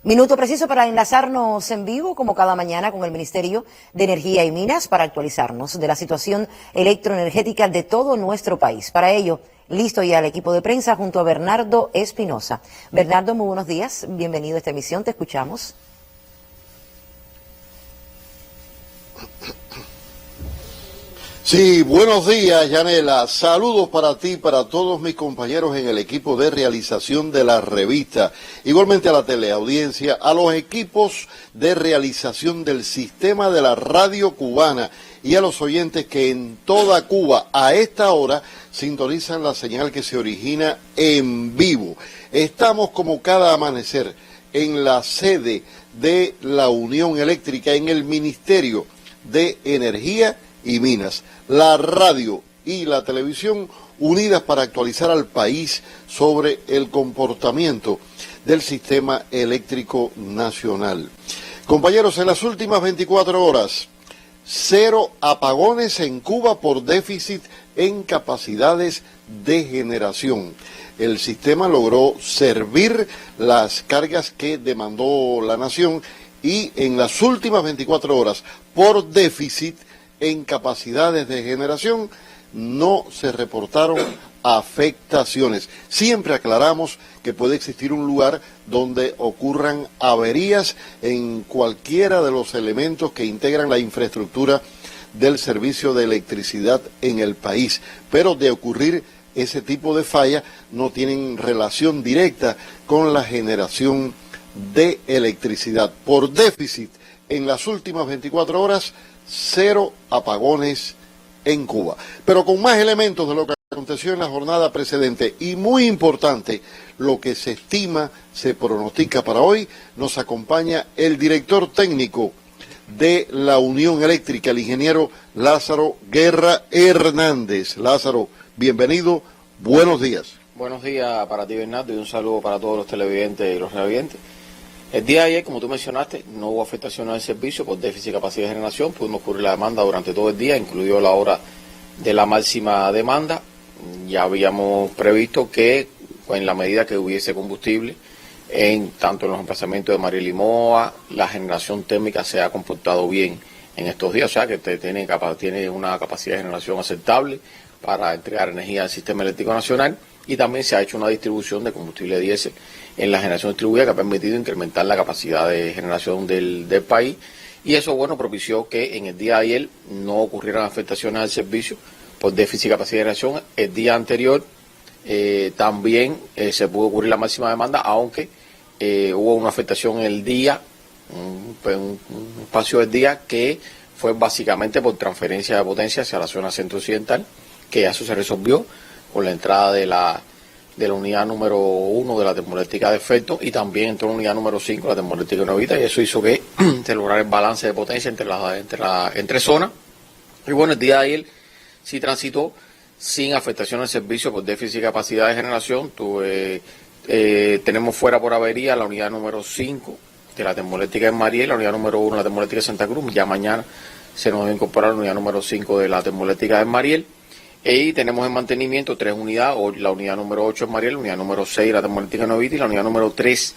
Minuto preciso para enlazarnos en vivo, como cada mañana, con el Ministerio de Energía y Minas para actualizarnos de la situación electroenergética de todo nuestro país. Para ello, listo ya el equipo de prensa junto a Bernardo Espinosa. Bernardo, muy buenos días. Bienvenido a esta emisión. Te escuchamos. Sí, buenos días, Yanela. Saludos para ti, para todos mis compañeros en el equipo de realización de la revista, igualmente a la teleaudiencia, a los equipos de realización del sistema de la radio cubana y a los oyentes que en toda Cuba a esta hora sintonizan la señal que se origina en vivo. Estamos como cada amanecer en la sede de la Unión Eléctrica, en el Ministerio de Energía y Minas, la radio y la televisión unidas para actualizar al país sobre el comportamiento del sistema eléctrico nacional. Compañeros, en las últimas 24 horas, 0 apagones en Cuba por déficit en capacidades de generación. El sistema logró servir las cargas que demandó la nación y en las últimas 24 horas, por déficit en capacidades de generación, no se reportaron afectaciones. Siempre aclaramos que puede existir un lugar donde ocurran averías en cualquiera de los elementos que integran la infraestructura del servicio de electricidad en el país, pero de ocurrir ese tipo de fallas no tienen relación directa con la generación de electricidad. Por déficit, en las últimas 24 horas, 0 apagones en Cuba. Pero con más elementos de lo que aconteció en la jornada precedente y muy importante, lo que se estima, se pronostica para hoy, nos acompaña el director técnico de la Unión Eléctrica, el ingeniero Lázaro Guerra Hernández. Lázaro, bienvenido, buenos días. Buenos días para ti, Bernardo, y un saludo para todos los televidentes y los radiovidentes. El día de ayer, como tú mencionaste, no hubo afectación al servicio por déficit de capacidad de generación. Pudimos cubrir la demanda durante todo el día, incluido la hora de la máxima demanda. Ya habíamos previsto que, en la medida que hubiese combustible, tanto en los emplazamientos de Mariel y Moa, la generación térmica se ha comportado bien en estos días. O sea, que tiene una capacidad de generación aceptable para entregar energía al sistema eléctrico nacional. Y también se ha hecho una distribución de combustible diésel en la generación distribuida que ha permitido incrementar la capacidad de generación del país. Y eso, bueno, propició que en el día de ayer no ocurrieran afectaciones al servicio por déficit de capacidad de generación. El día anterior también se pudo cubrir la máxima demanda, aunque hubo una afectación en el día, un espacio del día que fue básicamente por transferencia de potencia hacia la zona centro-occidental, que eso se resolvió con la entrada de la unidad número 1 de la termoeléctrica de efecto, y también entró la unidad número 5 de la termoeléctrica novita, y eso hizo que se lograra el balance de potencia entre zonas. Y bueno, el día de ayer sí transitó sin afectación al servicio por déficit de capacidad de generación. Tenemos fuera por avería la unidad número 5 de la termoeléctrica en Mariel, la unidad número 1 de la termoeléctrica de Santa Cruz. Ya mañana se nos va a incorporar la unidad número 5 de la termoeléctrica en Mariel. Y tenemos en mantenimiento 3 unidades, la unidad número 8 en Mariel, la unidad número 6 de la termoeléctrica Novita y la unidad número 3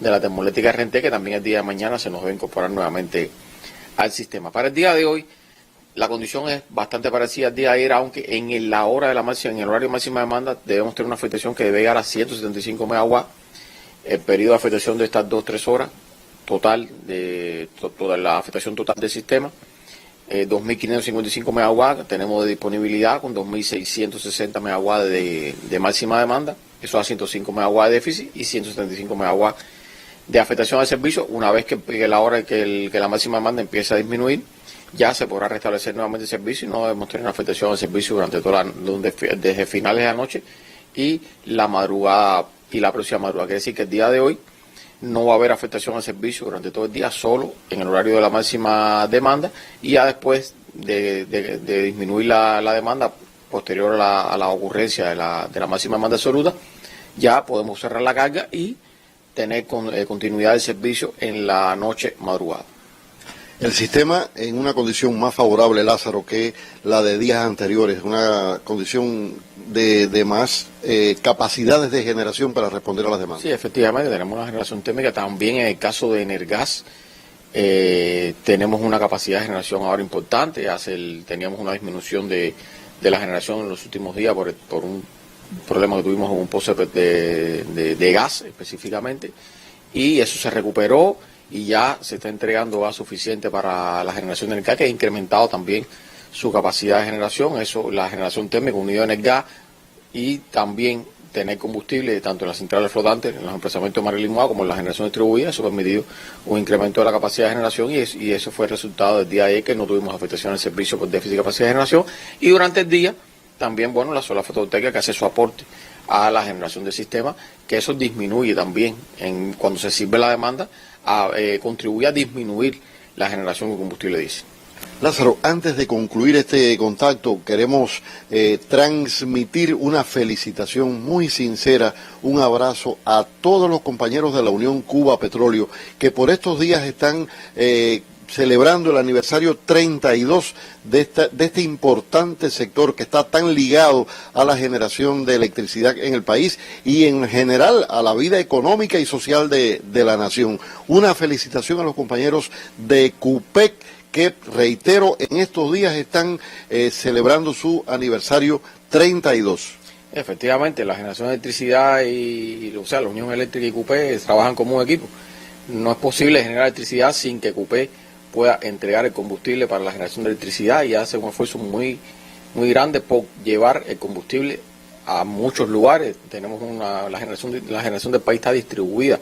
de la termoeléctrica Renté, que también el día de mañana se nos va a incorporar nuevamente al sistema. Para el día de hoy, la condición es bastante parecida al día de ayer, aunque en la hora de la máxima, en el horario de máxima demanda, debemos tener una afectación que debe llegar a 175 megawatts. El periodo de afectación de estas 2-3 horas, total, toda la afectación total del sistema. 2.555 megawatts tenemos de disponibilidad, con 2.660 megawatts de máxima demanda. Eso da 105 megawatts de déficit y 175 megawatts de afectación al servicio. Una vez que llegue la hora que la máxima demanda empiece a disminuir, ya se podrá restablecer nuevamente el servicio y no debemos tener una afectación al servicio desde finales de la noche y la madrugada y la próxima madrugada. Quiere decir que el día de hoy no va a haber afectación al servicio durante todo el día, solo en el horario de la máxima demanda, y ya después de disminuir la demanda posterior a la ocurrencia de la máxima demanda absoluta, ya podemos cerrar la carga y tener continuidad del servicio en la noche madrugada. El sistema en una condición más favorable, Lázaro, que la de días anteriores, una condición de más capacidades de generación para responder a las demandas. Sí, efectivamente, tenemos una generación térmica. También en el caso de Energas, tenemos una capacidad de generación ahora importante. Teníamos una disminución de la generación en los últimos días por un problema que tuvimos en un pozo de gas específicamente, y eso se recuperó y ya se está entregando gas suficiente para la generación de energía, que ha incrementado también su capacidad de generación. Eso, la generación térmica unida en el gas, y también tener combustible tanto en las centrales flotantes, en los emplazamientos de Marilimuá, como en la generación distribuida. Eso ha permitido un incremento de la capacidad de generación, y eso fue el resultado del día de ayer, que no tuvimos afectación al servicio por déficit de capacidad de generación. Y durante el día también, bueno, la solar fotovoltaica, que hace su aporte a la generación del sistema, que eso disminuye también cuando se sirve la demanda, contribuye a disminuir la generación de combustible diésel. Lázaro, antes de concluir este contacto, queremos transmitir una felicitación muy sincera, un abrazo a todos los compañeros de la Unión Cuba Petróleo, que por estos días están celebrando el aniversario 32 de este importante sector que está tan ligado a la generación de electricidad en el país y en general a la vida económica y social de la nación. Una felicitación a los compañeros de CUPEC, que, reitero, en estos días están celebrando su aniversario 32. Efectivamente, la generación de electricidad la Unión Eléctrica y CUPE trabajan como un equipo. No es posible generar electricidad sin que CUPE pueda entregar el combustible para la generación de electricidad, y hace un esfuerzo muy grande por llevar el combustible a muchos lugares. Tenemos la generación del país está distribuida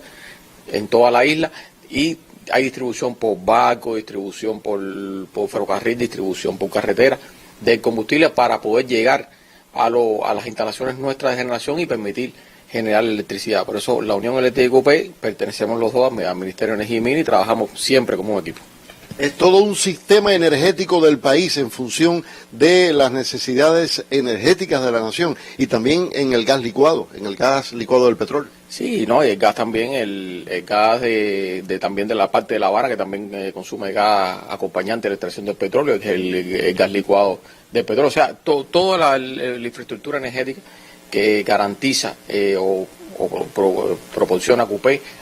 en toda la isla, y hay distribución por barco, distribución por ferrocarril, distribución por carretera del combustible, para poder llegar a las instalaciones nuestras de generación y permitir generar electricidad. Por eso la Unión Eléctrica y CUPE pertenecemos los dos al Ministerio de Energía y Minas, y trabajamos siempre como un equipo. Es todo un sistema energético del país en función de las necesidades energéticas de la nación, y también en el gas licuado del petróleo. Sí, no, y el gas también, el gas también de la parte de La Habana, que también consume gas acompañante de la extracción del petróleo, que es el gas licuado del petróleo. O sea, toda la infraestructura energética que garantiza proporciona CUPE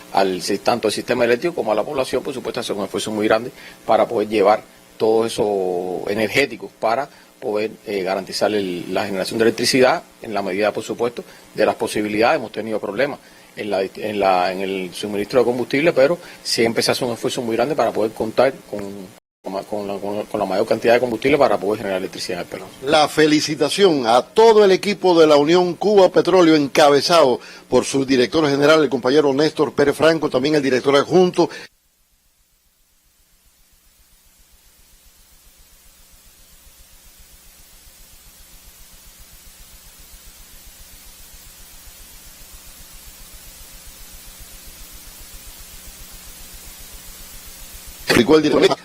tanto al sistema eléctrico como a la población, por supuesto, hace un esfuerzo muy grande para poder llevar todo eso energético, para poder garantizar la generación de electricidad en la medida, por supuesto, de las posibilidades. Hemos tenido problemas en el suministro de combustible, pero siempre se hace un esfuerzo muy grande para poder contar con la mayor cantidad de combustible para poder generar electricidad en el país. La felicitación a todo el equipo de la Unión Cuba Petróleo, encabezado por su director general, el compañero Néstor Pérez Franco, también el director adjunto.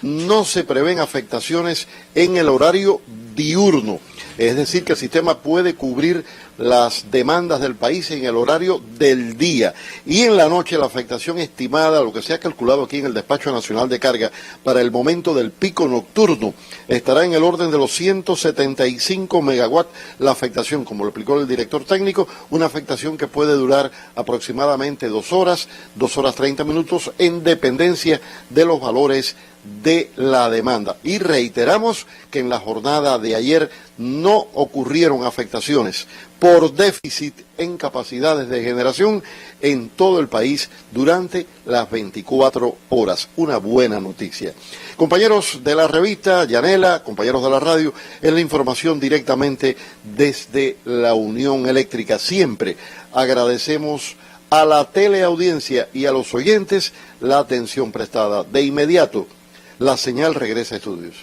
No se prevén afectaciones en el horario diurno, es decir, que el sistema puede cubrir las demandas del país en el horario del día, y en la noche la afectación estimada, lo que se ha calculado aquí en el Despacho Nacional de Carga para el momento del pico nocturno, estará en el orden de los 175 megawatts la afectación, como lo explicó el director técnico, una afectación que puede durar aproximadamente 2 horas 30 minutos, en dependencia de los valores de la demanda. Y reiteramos que en la jornada de ayer no ocurrieron afectaciones por déficit en capacidades de generación en todo el país durante las 24 horas. Una buena noticia. Compañeros de la revista, Yanela, compañeros de la radio, es la información directamente desde la Unión Eléctrica. Siempre agradecemos a la teleaudiencia y a los oyentes la atención prestada. De inmediato, la señal regresa a estudios.